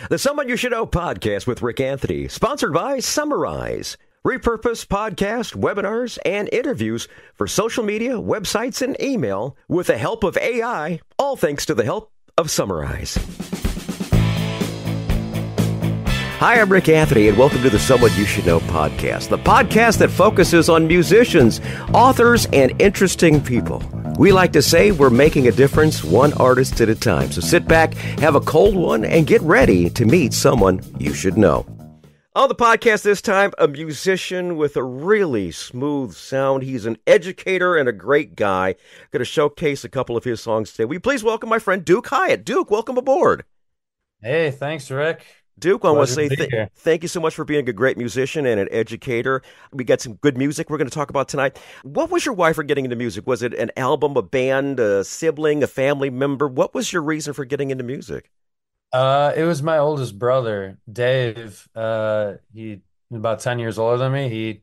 The Someone You Should Know podcast with Rick Anthony, sponsored by Summarize. Repurpose podcast, webinars, and interviews for social media, websites, and email with the help of AI, all thanks to the help of Summarize. Hi, I'm Rick Anthony, and welcome to the Someone You Should Know podcast, the podcast that focuses on musicians, authors, and interesting people. We like to say we're making a difference one artist at a time. So sit back, have a cold one, and get ready to meet someone you should know. On the podcast this time, a musician with a really smooth sound. He's an educator and a great guy. Going to showcase a couple of his songs today. Will you please welcome my friend Duke Hiatt. Duke, welcome aboard. Hey, thanks, Rick. Duke, I want to say thank you so much for being a great musician and an educator. We got some good music we're going to talk about tonight. What was your why for getting into music? Was it an album, a band, a sibling, a family member? What was your reason for getting into music? It was my oldest brother, Dave. He about 10 years older than me. He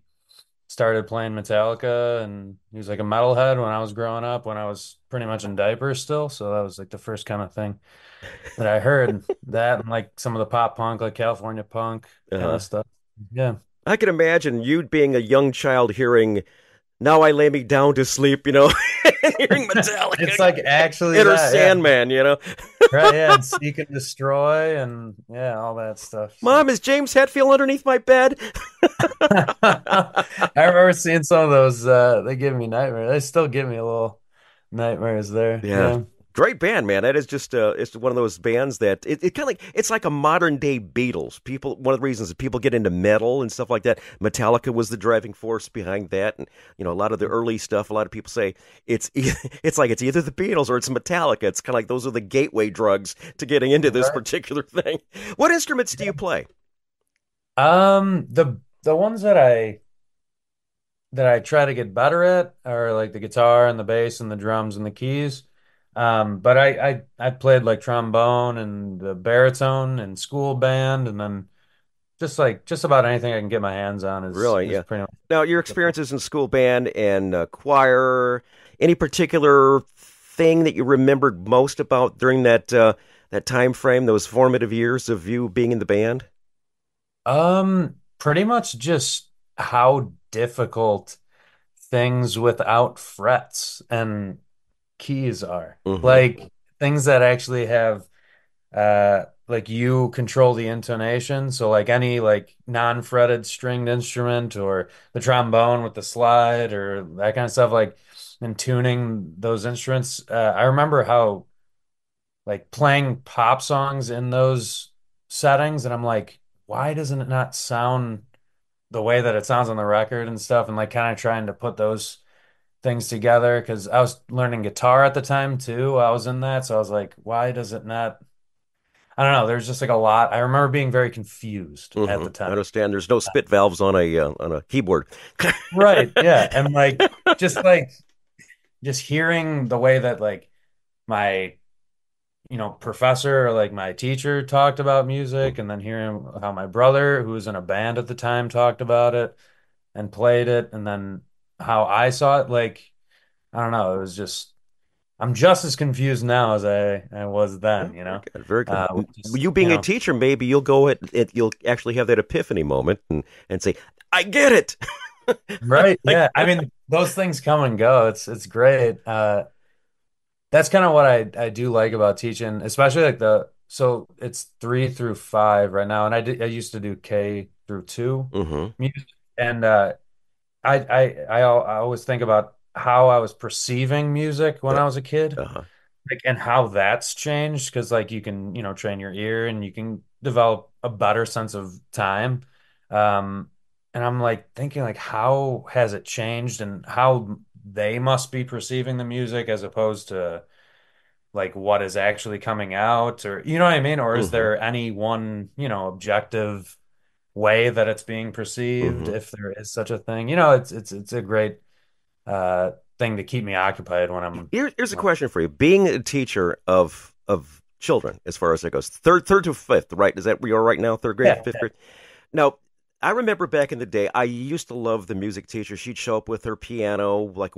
started playing Metallica, and he was like a metalhead when I was growing up, when I was pretty much in diapers still. So that was like the first kind of thing that I heard. That and like some of the pop punk, like California punk kind of stuff. Yeah. I can imagine you being a young child hearing "Now I Lay Me Down to Sleep," hearing Metallica. It's like actually Enter that, Sandman, Right, yeah, and Seek and Destroy and yeah, all that stuff. Mom, is James Hetfield underneath my bed? I remember seeing some of those. They give me nightmares. They still give me a little nightmares there. Yeah. Great band, man. That is just it's one of those bands that it kind of like it's like a modern day Beatles. One of the reasons that people get into metal and stuff like that, Metallica was the driving force behind that, and a lot of the early stuff. A lot of people say it's like it's either the Beatles or it's Metallica. It's kind of like those are the gateway drugs to getting into this particular thing. What instruments do you play? The ones that I try to get better at are like the guitar and the bass and the drums and the keys. But I played like trombone and the baritone and school band, and then just about anything I can get my hands on is really, yeah. Pretty much. Now, your experiences in school band and choir, any particular thing that you remembered most about during that time frame, those formative years of you being in the band? Pretty much just how difficult things without frets and keys are. Mm-hmm. Like things that actually have like you control the intonation. So like any like non-fretted stringed instrument or the trombone with the slide or that kind of stuff, like and tuning those instruments. I remember how like playing pop songs in those settings, and I'm like, why doesn't it not sound the way that it sounds on the record and stuff? And like kind of trying to put those things together, because I was learning guitar at the time too. I was in that, so I was like, why does it not? I don't know. There's just like a lot. I remember being very confused at the time. I understand. There's no spit valves on a keyboard. Right. Yeah. And just hearing the way that like my professor or like my teacher talked about music, and then hearing how my brother, who was in a band at the time, talked about it and played it, and then how I saw it, like, I don't know, it was just, I'm just as confused now as I was then, Very good. You being a teacher, maybe you'll go you'll actually have that epiphany moment and say, I get it. Right. Yeah. I mean, those things come and go. It's great. That's kind of what I do like about teaching, especially like so it's 3 through 5 right now. And I used to do K through 2 music. And I always think about how I was perceiving music when I was a kid, like, and how that's changed. Because like you can, train your ear and you can develop a better sense of time. And I'm like thinking like, how has it changed and how they must be perceiving the music as opposed to like what is actually coming out, or you know what I mean? Or is there any one, objective way that it's being perceived, if there is such a thing? It's a great thing to keep me occupied when I'm here's a question for you. Being a teacher of children, as far as that goes, third to fifth, right? Is that where you are right now? Third grade, fifth grade? Now, I remember back in the day, I used to love the music teacher. She'd show up with her piano, like,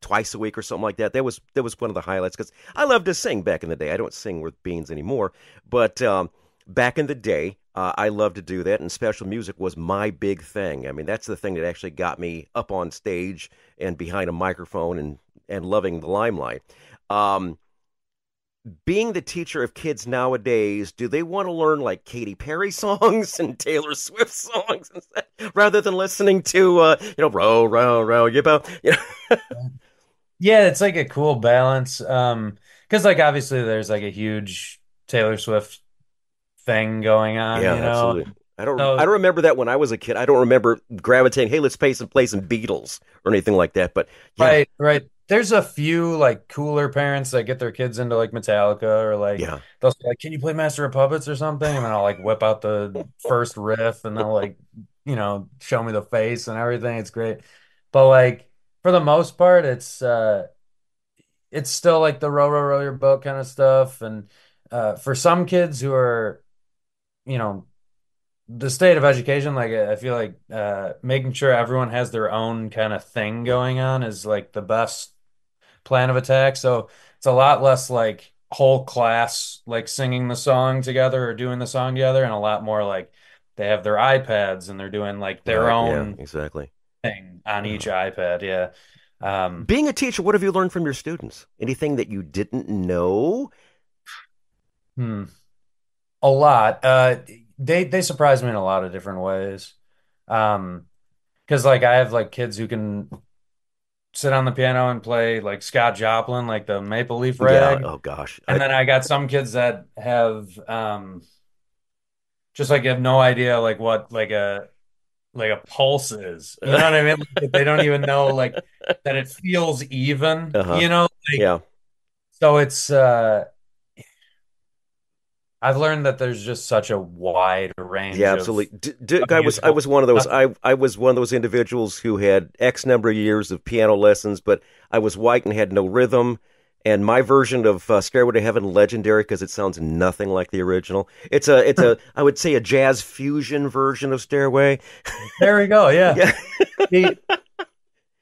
twice a week or something like that. That was one of the highlights, because I loved to sing back in the day. I don't sing with beans anymore, but back in the day, I loved to do that, and special music was my big thing. I mean, that's the thing that actually got me up on stage and behind a microphone and loving the limelight. Um, Being the teacher of kids nowadays, do they want to learn like Katy Perry songs and Taylor Swift songs instead, rather than listening to row, row, row, you boat? Yeah, it's like a cool balance. Because like obviously there's like a huge Taylor Swift thing going on, Yeah, you know. absolutely. I don't So remember that when I was a kid. I don't remember gravitating, hey, let's play some Beatles or anything like that. But yeah, right, right. There's a few like cooler parents that get their kids into like Metallica or like yeah, they'll say like, "Can you play Master of Puppets or something?" And then I'll like whip out the first riff and they'll like, show me the face and everything. It's great. But like for the most part, it's still like the row row row your boat kind of stuff. And for some kids who are, you know, the state of education, like I feel like making sure everyone has their own kind of thing going on is like the best plan of attack. So it's a lot less like whole class like singing the song together or doing the song together, and a lot more like they have their iPads and they're doing like their right, yeah, own exactly. thing on each Uh, iPad. Yeah. Um, Being a teacher, what have you learned from your students? Anything that you didn't know? hmm. A lot. They surprise me in a lot of different ways. Um, because like I have like kids who can sit on the piano and play like Scott Joplin, like the Maple Leaf Yeah. Rag. Oh gosh. And then I got some kids that have just like have no idea like what like a pulse is. You know what I mean? Like, they don't even know like that it feels even, Uh-huh. like Yeah. so it's I've learned that there's just such a wide Yeah, range absolutely. of I musical was one of those. stuff. I was one of those individuals who had X number of years of piano lessons, but I was white and had no rhythm. And my version of Stairway to Heaven legendary because it sounds nothing like the original. It's a I would say a jazz fusion version of Stairway. There we go. Yeah. Yeah.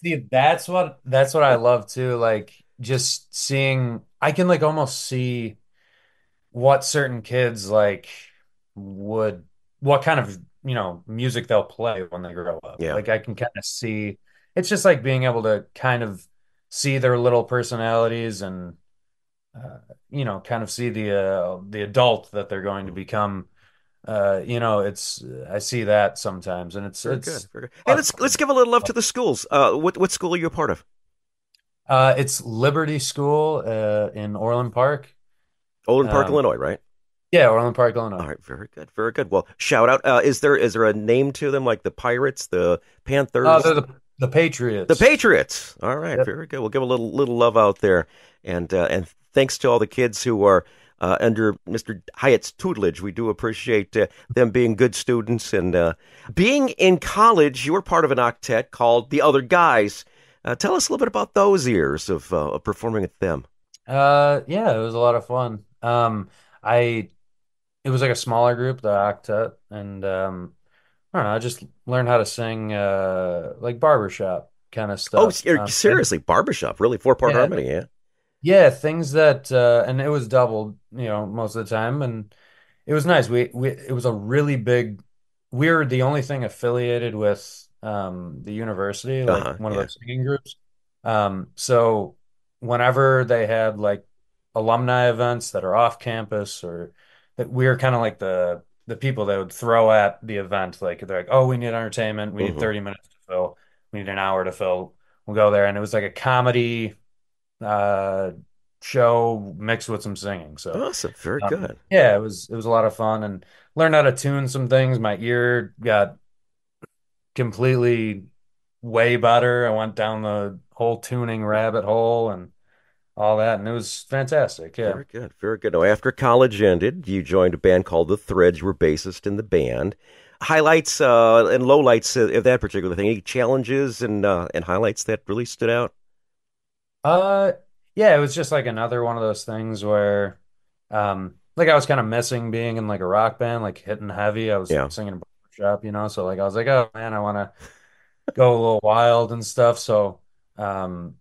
See, that's what I love too. Like just seeing, I can like almost see what certain kids like would, what kind of, music they'll play when they grow up. Yeah. Like I can kind of see, it's just like being able to kind of see their little personalities and, uh, kind of see the adult that they're going to become. It's, I see that sometimes and it's, Very good. it's, Very good. Hey, fun. let's give a little love to the schools. What school are you a part of? It's Liberty School in Orland Park. Olin Park, Um, Illinois, right? yeah, Orland Park, All Illinois. right, very good, very good. Well, shout out. Is there a name to them like the Pirates, the They're Panthers, the the Patriots. Patriots? All right, Yep. very good. We'll give a little love out there, and thanks to all the kids who are under Mr. Hyatt's tutelage. We do appreciate them being good students and being in college. You were part of an octet called the Other Guys. Tell us a little bit about those years of performing with them. Yeah, it was a lot of fun. I It was like a smaller group, the octet, and I don't know, I just learned how to sing like barbershop kind of Oh, stuff. And seriously, barbershop, really four-part yeah, harmony, yeah. yeah, things that and it was doubled, most of the time, and it was nice. We it was a really big. We were the only thing affiliated with the university, like Uh-huh, one of yeah. those singing groups. So whenever they had like alumni events that are off campus, or that we were kind of like the people that would throw at the event, like they're like, oh, we need entertainment, we need Hmm. 30 minutes to fill, we need an hour to fill. We'll go there, and it was like a comedy uh show mixed with some singing. So Awesome. Very good. yeah, it was a lot of fun and learned how to tune some things. My ear got completely way better. I went down the whole tuning rabbit hole and all that, and it was fantastic. Yeah. Very good. Very good. Now, after college ended, you joined a band called The Threads. You were bassist in the band. Highlights and lowlights of that particular thing. Any challenges and highlights that really stood out? Uh yeah, it was just like another one of those things where like I was kind of missing being in like a rock band, like hitting heavy. I was Yeah. singing in a barbershop, so like I was like, oh man, I want to go a little wild and stuff. So um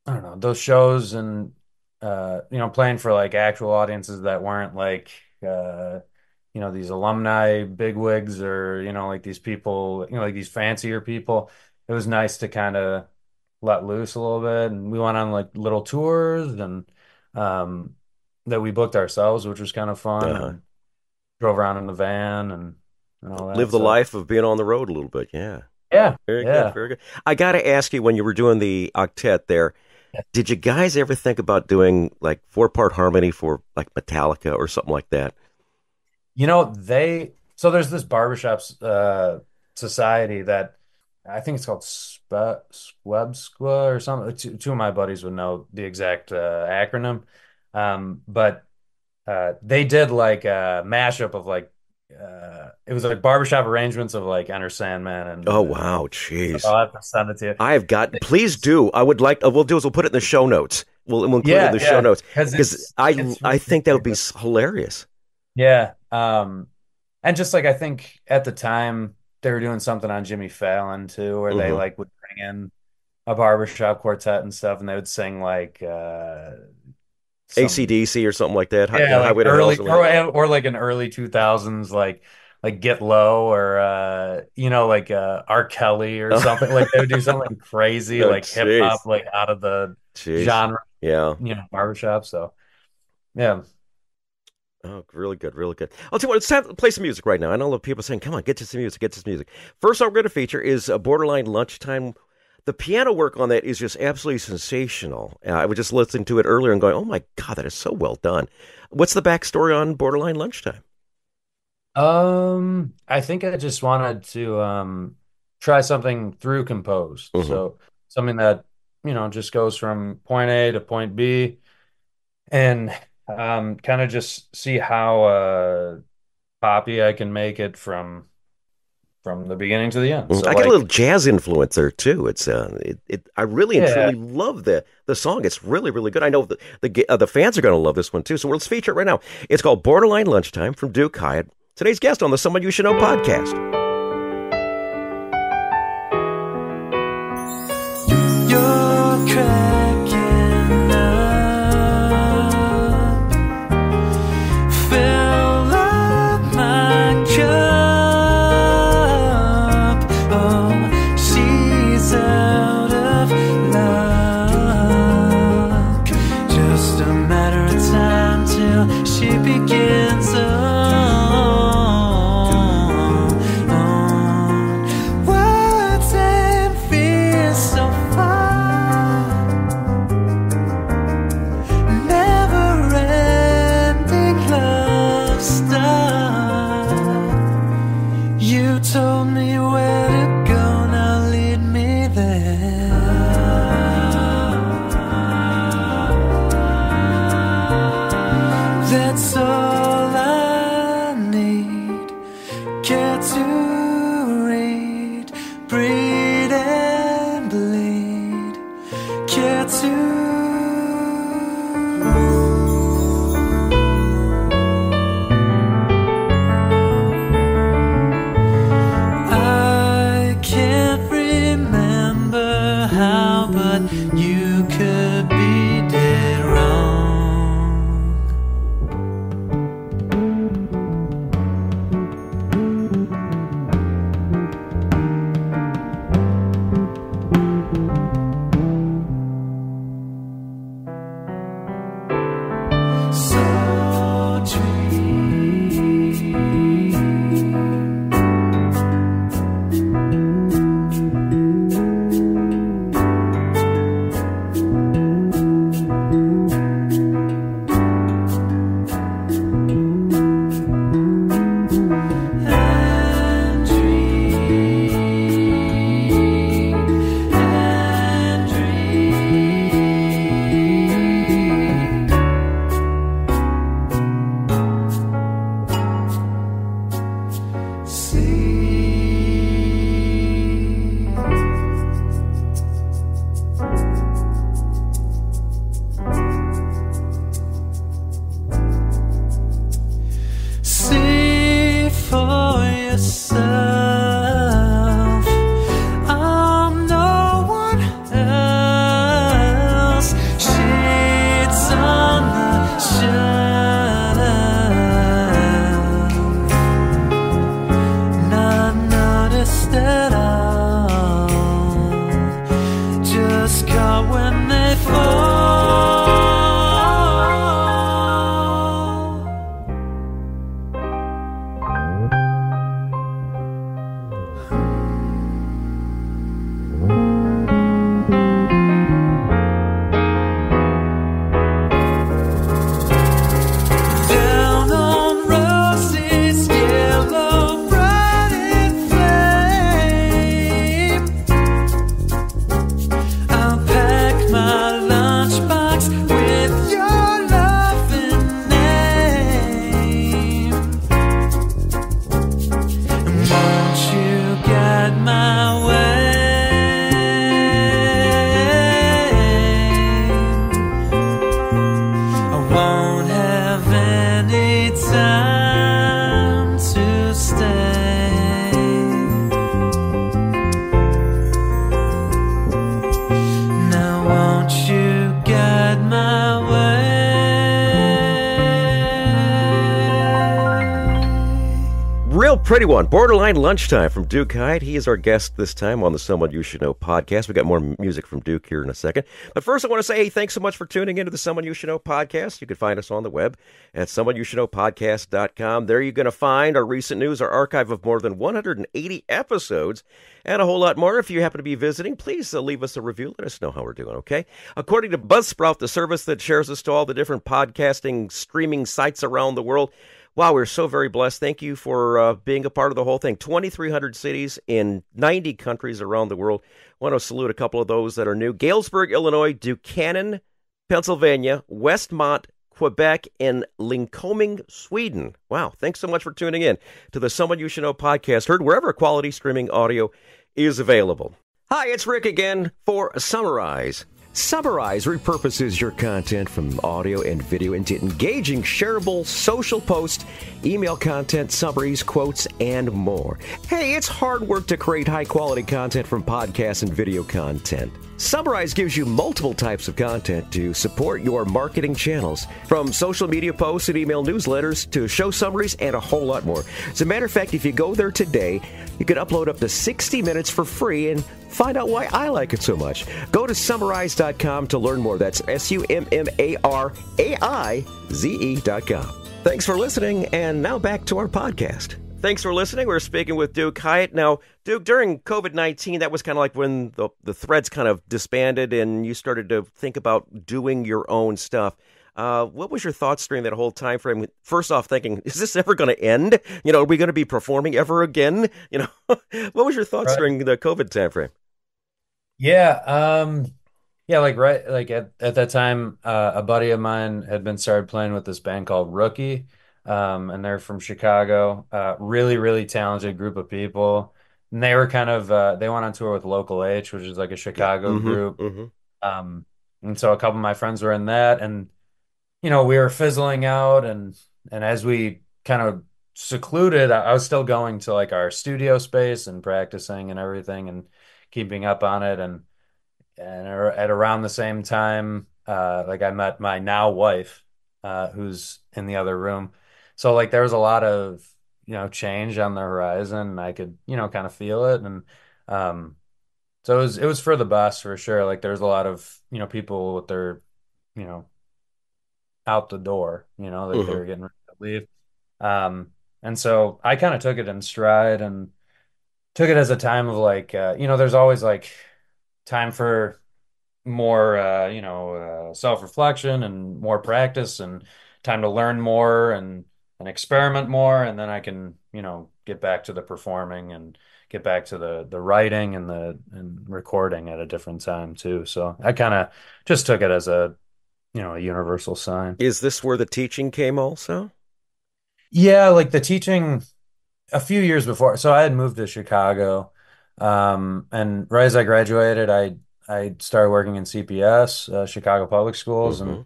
I don't know, those shows and playing for like actual audiences that weren't like these alumni bigwigs or, like these people, like these fancier people. It was nice to kind of let loose a little bit. And we went on like little tours and um, that we booked ourselves, which was kind of fun, Uh-huh. and drove around in the van and all Live that. the So life of being on the road a little bit. Yeah. yeah, Very good. yeah. Very good. I got to ask you, when you were doing the octet there, did you guys ever think about doing like 4-part harmony for like Metallica or something like that? So there's this barbershop society that I think it's called Squebsqua or something. Two of my buddies would know the exact acronym. But they did like a mashup of like it was like barbershop arrangements of like Enter Sandman Oh, and wow. Jeez. I'll have to send it to you. I have got, please do. I would like, we'll do is we'll put it in the show notes. We'll include it in Yeah, the show yeah, notes because because it's I really think that would be good. hilarious. Yeah. And just like I think at the time they were doing something on Jimmy Fallon too, where they Hmm. like would bring in a barbershop quartet and stuff, and they would sing like some AC/DC or something like that. yeah, like Highway to Hell or early something like or like an early 2000s like Get Low or like R. Kelly or that. something. Like they would do something crazy Oh, like hip hop jeez. like out of the Jeez. genre, Yeah. barbershop. So yeah. Oh, really good, really good. I'll tell you what, it's time to play some music right now. I know a lot of people saying, come on, get to some music, get to some music. First song we're going to feature is Borderline Lunchtime. The piano work on that is just absolutely sensational. I was just listening to it earlier and going, oh my God, that is so well done. What's the backstory on Borderline Lunchtime? I think I just wanted to try something through composed. Hmm. So something that, just goes from point A to point B and kind of just see how poppy I can make it from the beginning to the end. So I get a little like jazz influence there too. I really and yeah. truly love the song. It's really, really good. I know the fans are going to love this one too. So let's feature it right now. It's called Borderline Lunchtime from Duke Hiatt. Today's guest on the Someone You Should Know podcast. You're cracking up, fill up my cup. Oh, she's out of luck. Just a matter of time till she begins words and fears so far. Never ending love start. You told me where to go, now lead me there. That's all I need. Care to read, breed and bleed. Care to I can't remember how, but you could be dead wrong. Sultry. And dream, and dream. See. See for yourself. I'm no one else. Sheets on the shelf. real pretty one, Borderline Lunchtime from Duke Hiatt. He is our guest this time on the Someone You Should Know podcast. We got more music from Duke here in a second. But first, I want to say, hey, thanks so much for tuning into the Someone You Should Know podcast. You can find us on the web at someoneyoushouldknowpodcast.com. There you're going to find our recent news, our archive of more than 180 episodes, and a whole lot more. If you happen to be visiting, please leave us a review. Let us know how we're doing, okay? According to Buzzsprout, the service that shares us to all the different podcasting streaming sites around the world, wow, we're so very blessed. Thank you for being a part of the whole thing. 2,300 cities in 90 countries around the world. I want to salute a couple of those that are new. Galesburg, Illinois, Buchanan, Pennsylvania, Westmont, Quebec, and Linköping, Sweden. Wow, thanks so much for tuning in to the Someone You Should Know podcast, heard wherever quality streaming audio is available. Hi, it's Rick again for Summarize. Summarize repurposes your content from audio and video into engaging, shareable social posts, email content, summaries, quotes, and more. Hey, it's hard work to create high-quality content from podcasts and video content. Summarize gives you multiple types of content to support your marketing channels, from social media posts and email newsletters to show summaries and a whole lot more. As a matter of fact, if you go there today, you can upload up to 60 minutes for free and find out why I like it so much. Go to summarize.com to learn more. That's SUMMARAIZE.com. Thanks for listening, and now back to our podcast. Thanks for listening. We're speaking with Duke Hiatt. Now, Duke, during COVID-19, that was kind of like when the threads kind of disbanded and you started to think about doing your own stuff. What was your thoughts during that whole time frame? First off, thinking, is this ever going to end? Are we going to be performing ever again? What was your thoughts during the COVID time frame? Yeah, yeah, at that time, a buddy of mine had been started playing with this band called Rookie, and they're from Chicago. Really, really talented group of people. And they were they went on tour with Local H, which is like a Chicago group. And so a couple of my friends were in that, and we were fizzling out, and as we kind of secluded, I was still going to like our studio space and practicing and everything and keeping up on it. And at around the same time, I met my now wife, who's in the other room. So like there was a lot of, change on the horizon, and I could, kind of feel it. And so it was for the best for sure. Like there's a lot of, people with their, you know, out the door, that they were getting ready to leave. And so I kind of took it in stride and took it as a time of like, there's always like time for more, self-reflection and more practice and time to learn more and experiment more. And then I can, get back to the performing and get back to the writing and recording at a different time too. So I kind of just took it as a universal sign. Is this where the teaching came also? Yeah, like the teaching a few years before. So I had moved to Chicago, and right as I graduated, I started working in CPS, Chicago Public Schools, and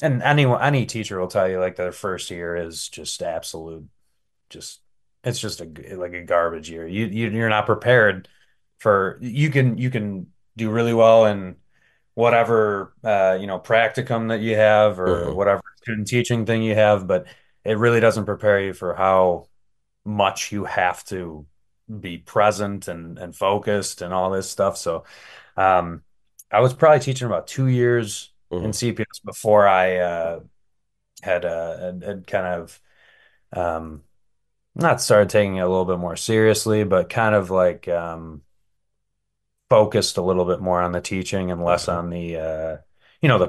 any teacher will tell you like their first year is just absolute, just it's just like a garbage year. You're not prepared for you can do really well in whatever practicum that you have or whatever student teaching thing you have, but it really doesn't prepare you for how much you have to be present and focused and all this stuff. So I was probably teaching about 2 years in CPS before I had kind of not started taking it a little bit more seriously, but kind of like focused a little bit more on the teaching and less on the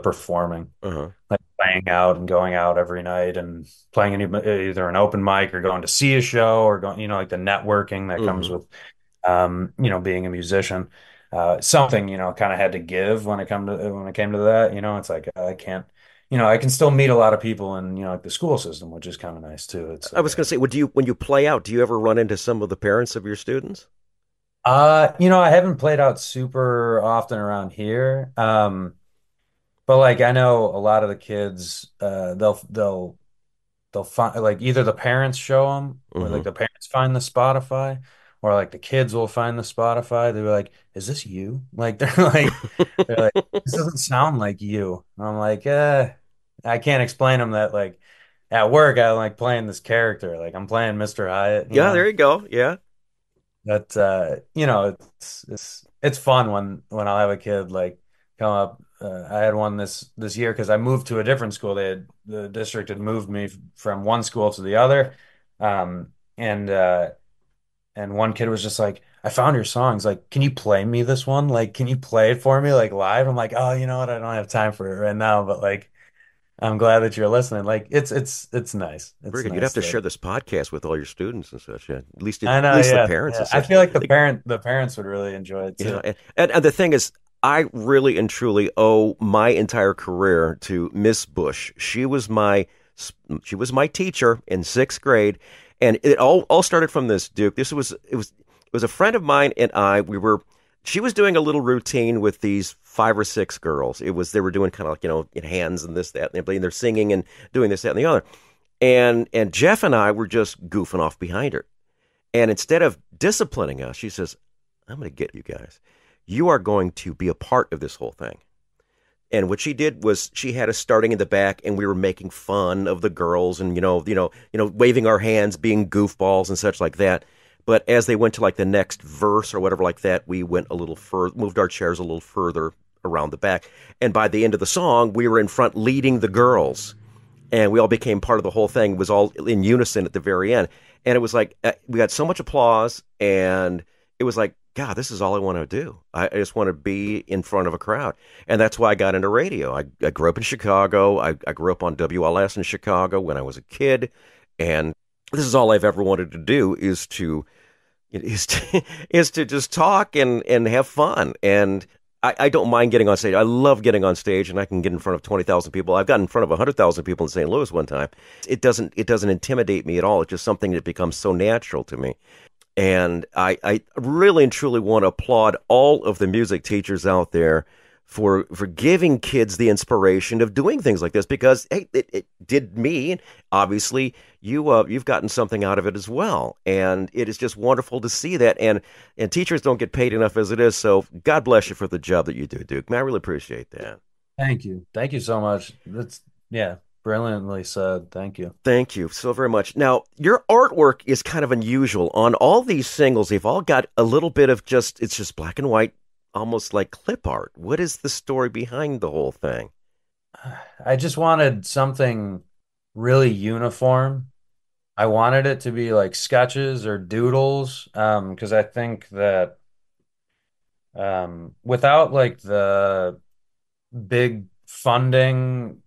performing, like playing out and going out every night and playing either an open mic or going to see a show or going, like the networking that comes with, being a musician. Something, kind of had to give when it came to that, it's like, I can't, I can still meet a lot of people in, like the school system, which is kind of nice too. I was going to say, when you play out, do you ever run into some of the parents of your students? I haven't played out super often around here. But like I know a lot of the kids, they'll find like either the parents show them or like the parents find the Spotify or like the kids will find the Spotify. They're like, "Is this you?" Like they're like, "This doesn't sound like you." And I'm like, I can't explain them that like at work, I like playing this character. Like I'm playing Mr. Hyatt, you Yeah, know. there you go. Yeah. But you know, it's fun when I'll have a kid like come up. I had one this year because I moved to a different school. The district had moved me from one school to the other, um, and uh, and one kid was just like, "I found your songs. Like, can you play me this one? Like, can you play it for me like live?" I'm like, "Oh, you know what? I don't have time for it right now, but like, I'm glad that you're listening. Like, it's nice. Very It's good. You'd have nice to to." share this podcast with all your students and such. Yeah. At I know, least the yeah, parents yeah. and I such. feel like the parents would really enjoy it Yeah, too. and the thing is, I really and truly owe my entire career to Miss Bush. She was my teacher in sixth grade, and it all started from this, Duke. It was a friend of mine and I. She was doing a little routine with these five or six girls. They were doing kind of like in hands and this that, and they're singing and doing this that and the other, and Jeff and I were just goofing off behind her. And instead of disciplining us, she says, I'm going to get you guys. You are going to be a part of this whole thing. And what she did was she had us starting in the back, and we were making fun of the girls, and waving our hands, being goofballs and such like that. But as they went to like the next verse or whatever like that, we went a little further, moved our chairs a little further around the back. And by the end of the song, we were in front leading the girls, and we all became part of the whole thing. It was all in unison at the very end, and it was like we got so much applause, and it was like, God, this is all I want to do. I just want to be in front of a crowd, and that's why I got into radio. I grew up in Chicago. I grew up on WLS in Chicago when I was a kid, and this is all I've ever wanted to do is to just talk and have fun. And I don't mind getting on stage. I love getting on stage, and I can get in front of 20,000 people. I've gotten in front of 100,000 people in St. Louis one time. It doesn't intimidate me at all. It's just something that becomes so natural to me. And I really and truly want to applaud all of the music teachers out there for giving kids the inspiration of doing things like this, because hey, it did me. And obviously, you've gotten something out of it as well, and it is just wonderful to see that. And teachers don't get paid enough as it is, so God bless you for the job that you do, Duke. Man, I really appreciate that. Thank you so much. That's yeah, brilliantly said. Thank you. Thank you so very much. Now, your artwork is kind of unusual. On all these singles, they've all got a little bit of it's just black and white, almost like clip art. What is the story behind the whole thing? I just wanted something really uniform. I wanted it to be like sketches or doodles, because I think that without like the big funding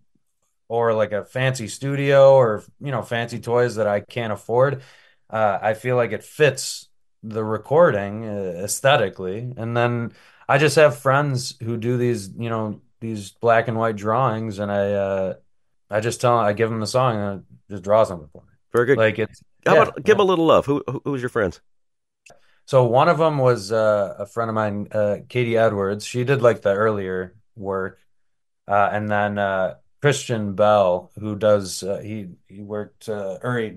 or like a fancy studio or fancy toys that I can't afford, I feel like it fits the recording aesthetically. And then I just have friends who do these black and white drawings, and I give them the song and it just draw something for me. Very good. Like it's How yeah, about give yeah. them a little love? Who's your friends? So one of them was a friend of mine, Katie Edwards. She did like the earlier work. And then Christian Bell, who does he worked or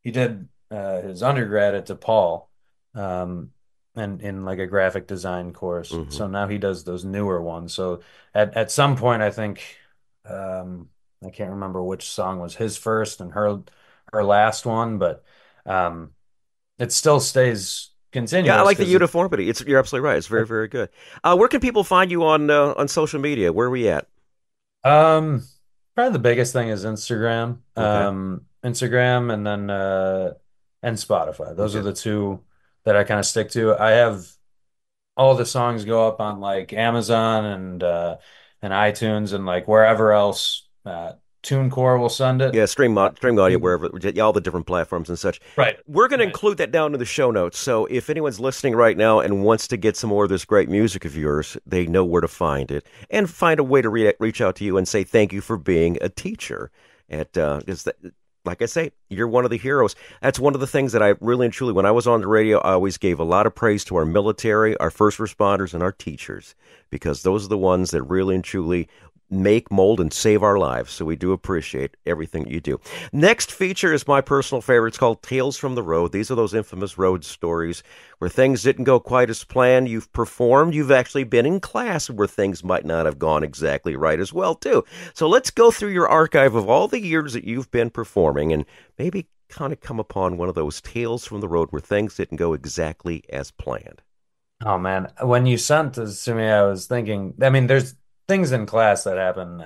he did his undergrad at DePaul, and in like a graphic design course. Hmm. So now he does those newer ones. So at some point, I think I can't remember which song was his first and her last one, but um, it still stays Yeah, I continuous like the because it's uniformity. You're absolutely right. It's very, very good. Where can people find you on social media? Where are we at? Um, probably the biggest thing is Instagram. Okay. Instagram and Spotify. Those are Okay. the two that I kind of stick to. I have all the songs go up on like Amazon and iTunes and like wherever else TuneCore will send it. Yeah, stream audio You- wherever, yeah, all the different platforms and such. right. We're going to Right. include that down in the show notes. So if anyone's listening right now and wants to get some more of this great music of yours, they know where to find it and find a way to reach out to you and say thank you for being a teacher. Like I say, you're one of the heroes. That's one of the things that I really and truly, when I was on the radio, I always gave a lot of praise to our military, our first responders, and our teachers, because those are the ones that really and truly make, mold, and save our lives. So we do appreciate everything you do. Next feature is my personal favorite. It's called Tales from the Road. These are those infamous road stories where things didn't go quite as planned. You've performed. You've actually been in class where things might not have gone exactly right as well, too. So let's go through your archive of all the years that you've been performing and maybe kind of come upon one of those tales from the road where things didn't go exactly as planned. Oh man, when you sent this to me, I was thinking, I mean, there's things in class that happen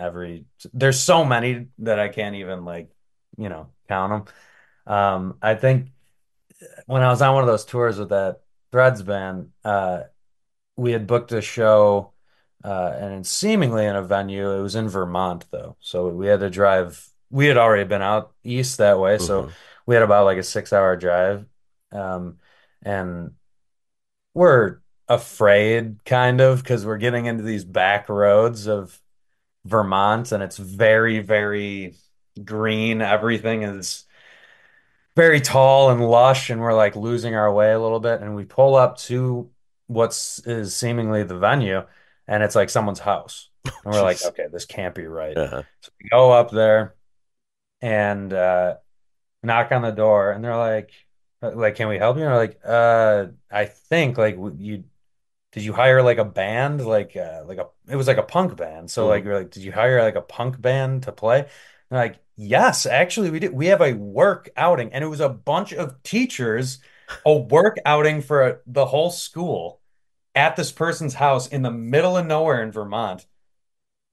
there's so many that I can't even like, count them. I think when I was on one of those tours with that Threads band, we had booked a show, and seemingly in a venue. It was in Vermont though. So we had to drive, we had already been out east that way. So Mm-hmm. we had about like a 6 hour drive. And we're afraid kind of because we're getting into these back roads of Vermont and it's very, very green. Everything is very tall and lush, and we're like losing our way a little bit. And we pull up to what's is seemingly the venue, and it's like someone's house. And we're like, Jeez. okay, this can't be right. Uh-huh. So we go up there and knock on the door, and they're like, can we help you? And we're like, I think like you did you hire like a band like a it was like a punk band, so Mm-hmm. like we're like, did you hire like a punk band to play? And they're like, yes, actually we did. We have a work outing, and it was a bunch of teachers, a work outing for the whole school at this person's house in the middle of nowhere in Vermont.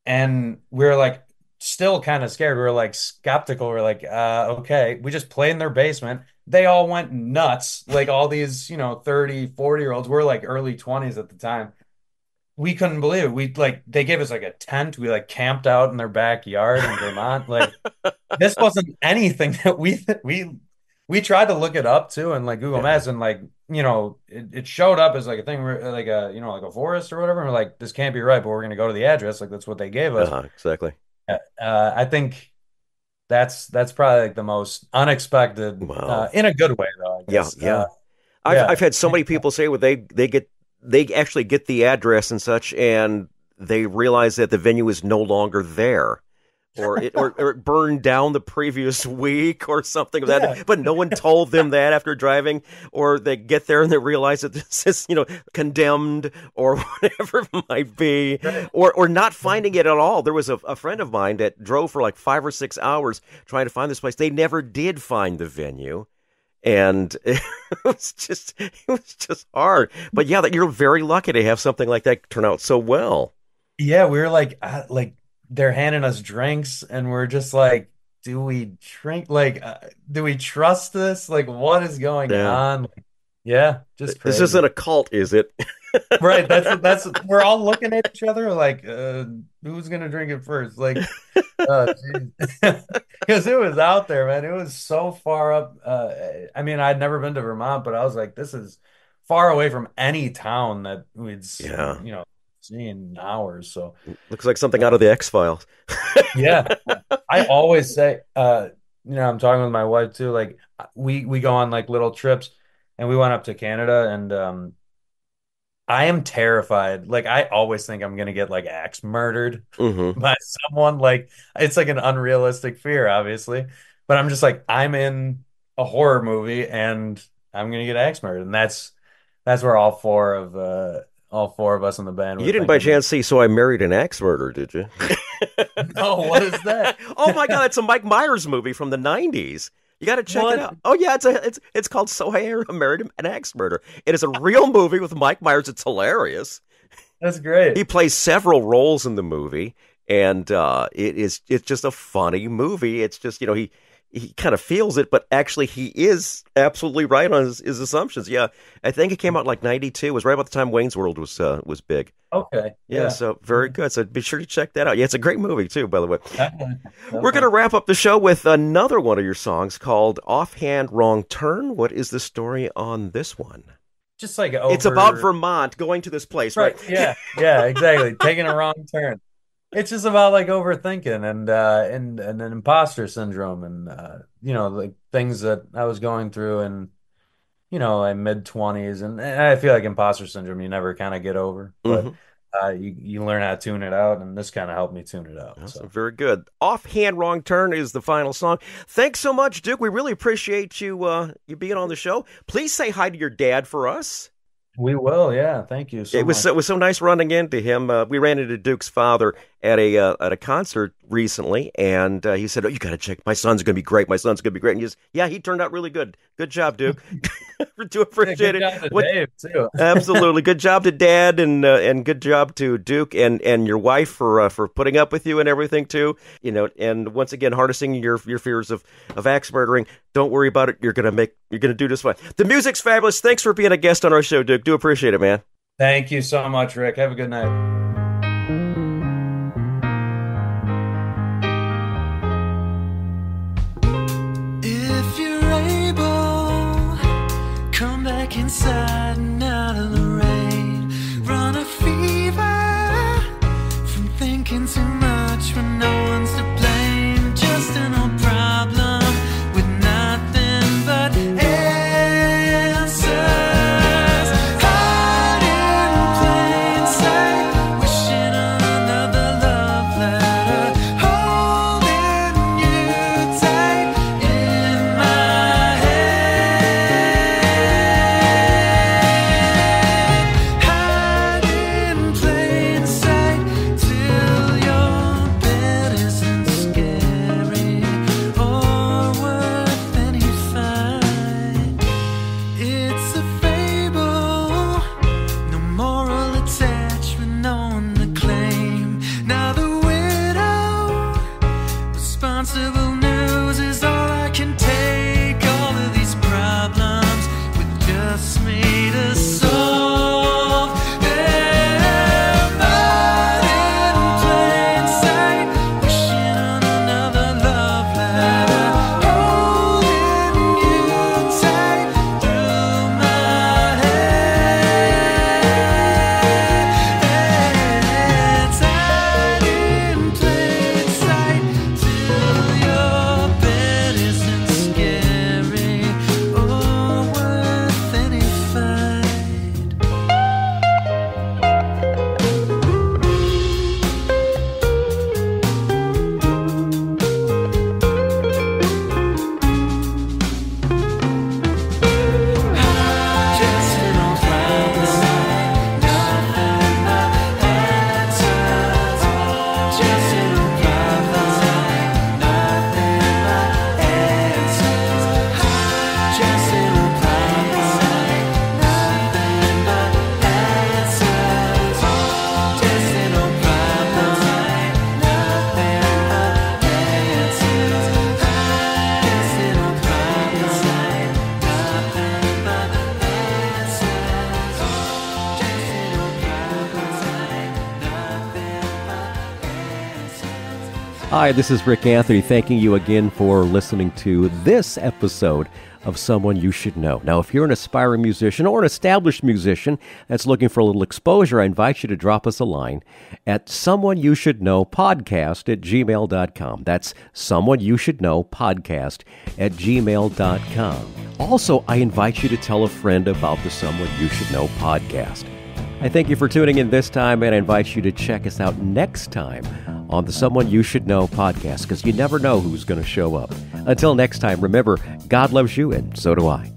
And we're like still kind of scared. We are like skeptical. We're like, okay. We just played in their basement. They all went nuts. Like all these, 30, 40 year olds. We're like early 20s at the time. We couldn't believe it. We like they gave us like a tent. We like camped out in their backyard in Vermont. Like this wasn't anything that we tried to look it up too, and like Google Yeah. Maps, and like it showed up as like a thing like a like a forest or whatever. And we're like, this can't be right, but we're gonna go to the address. Like that's what they gave us. Exactly. I think that's probably like the most unexpected, Wow. in a good way though, I Yeah, guess. yeah. I've Yeah. had so many people say, well, they actually get the address and such, and they realize that the venue is no longer there, or it burned down the previous week or something of Yeah. that. But no one told them that after driving, or they get there and they realize that this is condemned or whatever it might be, Right. or not finding it at all. There was a friend of mine that drove for like 5 or 6 hours trying to find this place. They never did find the venue. And it was just hard. But yeah, that you're very lucky to have something like that turn out so well. Yeah, we were like they're handing us drinks, and we're just like, do we drink? Like, do we trust this? Like, what is going Yeah. on? Yeah, just This isn't crazy. a cult, is it? Right. That's we're all looking at each other like, who's gonna drink it first? Like, geez. Because it was out there, man. It was so far up. I mean, I'd never been to Vermont, but I was like, this is far away from any town that Yeah. seen in hours. So. Looks like something out of the X-Files. Yeah, I always say, I'm talking with my wife too. Like we go on like little trips, and we went up to Canada, and I am terrified. Like I always think I'm gonna get like axe murdered Hmm. by someone. Like it's like an unrealistic fear, obviously, but I'm just like I'm in a horror movie, and I'm gonna get axe murdered, and that's where all four of us in the band were You didn't by thinking. chance see So I Married an Axe Murderer, did you? No, what is that? Oh my God, it's a Mike Myers movie from the '90s. You got to check it What? out. Oh yeah, it's called So I Married an Axe Murderer. It is a real movie with Mike Myers. It's hilarious. That's great. He plays several roles in the movie, and it's just a funny movie. It's just he kind of feels it, but actually he is absolutely right on his assumptions. Yeah, I think it came out like '92. It was right about the time Wayne's World was big. Okay. Yeah, Yeah. so very good. So be sure to check that out. Yeah, it's a great movie too, by the way. Definitely. We're going to Definitely. wrap up the show with another one of your songs called Offhand Wrong Turn. What is the story on this one? Just like It's about over. Vermont, going to this place, right? Right. Yeah. Yeah, exactly. Taking a wrong turn. It's just about like overthinking and an imposter syndrome, and like things that I was going through in my mid 20s, and I feel like imposter syndrome you never kind of get over. But Hmm. you learn how to tune it out, and this kind of helped me tune it out. Awesome. Very good. Offhand Wrong Turn is the final song. Thanks so much, Duke. We really appreciate you being on the show. Please say hi to your dad for us. We will, yeah. Thank you so much. It was so nice running into him. We ran into Duke's father at a concert recently, and he said, "Oh, you got to check. My son's going to be great. My son's going to be great." And he turned out really good. Good job, Duke. Do appreciate good it. Job to Dave too. Absolutely, good job to Dad, and good job to Duke and your wife for putting up with you and everything too. And once again, harnessing your fears of axe murdering. Don't worry about it. You're gonna do just fine. The music's fabulous. Thanks for being a guest on our show, Duke. Do appreciate it, man. Thank you so much, Rick. Have a good night. Inside and out of the rain, run a fever from thinking too much when no one's to blame. Just an old problem with nothing but answers. Hide in plain sight, wishing on another love letter, holding you tight in my head. Hide in plain sight till your bed isn't scary or worth any fight. It's a fable, no moral attachment, no one to claim. Now the widow, responsible news is all I can take. All of these problems with just me to solve them. Hide in plain sight, wishing on another love letter, holding you tight through my head. Hide in plain sight till your bed isn't scary or worth any fight. Just an old prophesy, nothing but answers. Just an old prophesy, nothing but answers. Just an old prophesy, nothing but answers. Just an old prophesy, nothing but answers. Just an old prophesy, nothing but Hi, this is Rick Anthony, thanking you again for listening to this episode of Someone You Should Know. Now, if you're an aspiring musician or an established musician that's looking for a little exposure, I invite you to drop us a line at someoneyoushouldknowpodcast@gmail.com. That's someoneyoushouldknowpodcast@gmail.com. Also, I invite you to tell a friend about the Someone You Should Know podcast. I thank you for tuning in this time, and I invite you to check us out next time on the Someone You Should Know podcast, because you never know who's going to show up. Until next time, remember, God loves you, and so do I.